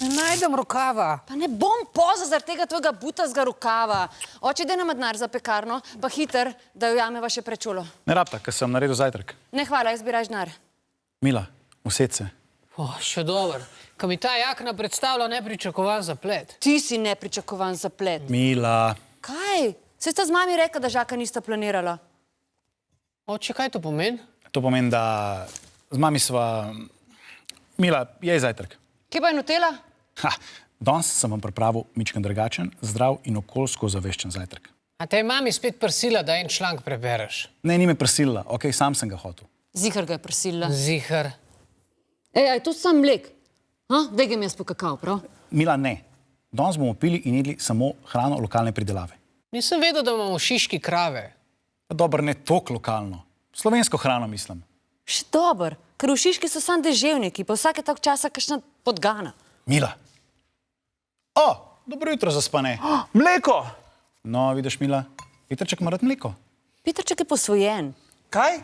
Ne najdem rokava. Pa ne bom poza zaradi tega tvojega butazga rokava. Oče, daj nam denar za pekarno, pa hiter, da jo jameva še prečulo. Ne rabta, ker sem naredil zajtrk. Ne, hvala, jaz bi raje denar. Mila, usedь se. Še dober. Ko mi ta jakna predstavlja nepričakovan zaplet. Ti si nepričakovan zaplet. Mila. Kaj? Saj sta z mami rekla, da žaka nista planirala. Oče, kaj to pomeni? To pomeni, da z mami sva... Mila, jej zajtrk. Kje pa je Nutella? Ha, danes sem vam pripravil mičken drugačen, zdrav in okoljsko zaveščen zajtrk. A te je mami spet prsila, da en članek prebereš? Ne, ni me prisilila, okej, sam sem ga hotel. Zihar ga je prosila. Zihar. Ej, aj to sam mlek? Daj ga mi jaz po kakao, prav? Mila, ne. Danes bomo pili in jedli samo hrano lokalne pridelave. Nisem vedel, da imamo v Šiški krave. Dobro, ne toliko lokalno. Slovensko hrano, mislim. Še dober, ker v Šiški so sam deževniki, pa vsake tak časa kakšna podgana. Mila. O, dobro jutro, zaspane. Mleko! No, vidiš, Mila, Petrček ima rad mleko. Petrček je posvojen. Kaj?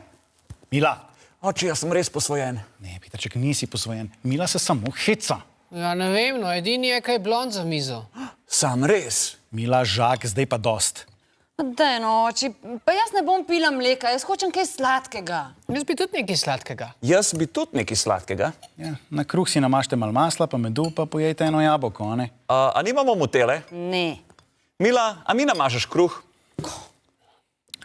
Mila. Oči, jaz sem res posvojen. Ne, Petrček, nisi posvojen. Mila se samo heca. Ja, ne vem, no, edini je kaj blond za mizo. Sam res. Mila, žak, zdaj pa dost. Daj no, oči, pa jaz ne bom pila mleka, jaz hočem kaj sladkega. Jaz bi tudi nekaj sladkega. Jaz bi tudi nekaj sladkega. Ja, na kruh si namažite malo masla, pa medu, pa pojejte eno jabolko, a ne? A nimamo motele? Ne. Mila, a mi namažeš kruh?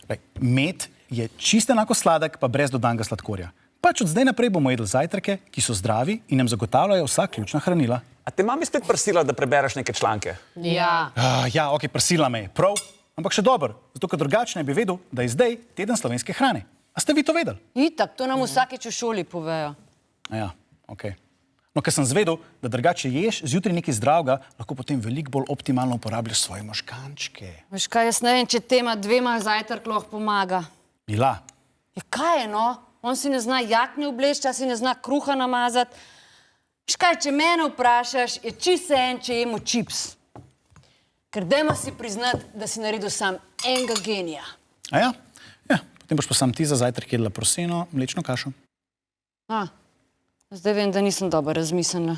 Lej, med je čisto enako sladek, pa brez dodanega sladkorja. Pač od zdaj naprej bomo jedli zajtrke, ki so zdravi in nam zagotavljajo vsa ključna hranila. A te mami spet prsila, da prebereš neke članke? Ja. Ja, okej, prsila me je, prav, ampak še dober, zato ker drugače ne bi vedel, da je zdaj teden slovenske hrane. A ste vi to vedeli? Itak, to nam vsakeč v šoli povejo. Ja, okej. No, ker sem zvedel, da drugače ješ zjutraj nekaj zdravega, lahko potem veliko bolj optimalno uporabljaš svoje možgančke. Veš kaj, jaz ne vem, če tema dvema zajtrk lahko pomaga. Mila. Ja, kaj je, no? On si ne zna jakne obleči, a si ne zna kruha namazati. Veš kaj, če mene vprašaš, je čisto en, če jemo čips. Ker dajmo si priznati, da si naredil sam enega genija. A ja? Ja, potem boš pa sam ti za zajtrk jedla proseno, mlečno kašo. Zdaj vem, da nisem dobro razmislila.